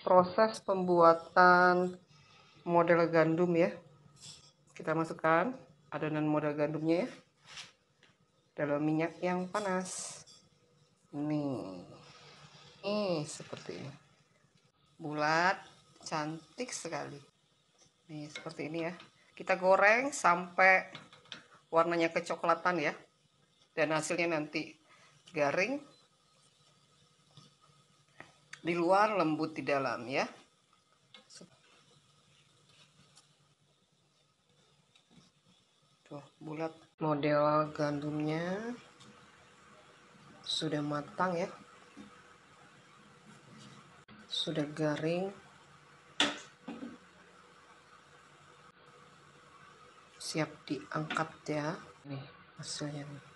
proses pembuatan model gandum ya. Kita masukkan adonan model gandumnya ya dalam minyak yang panas. Nih seperti ini, bulat, cantik sekali. Nih seperti ini ya. Kita goreng sampai warnanya kecoklatan ya, dan hasilnya nanti garing di luar, lembut di dalam ya. Tuh bulat. Model gandumnya sudah matang ya, sudah garing, siap diangkat ya. Nih hasilnya nih.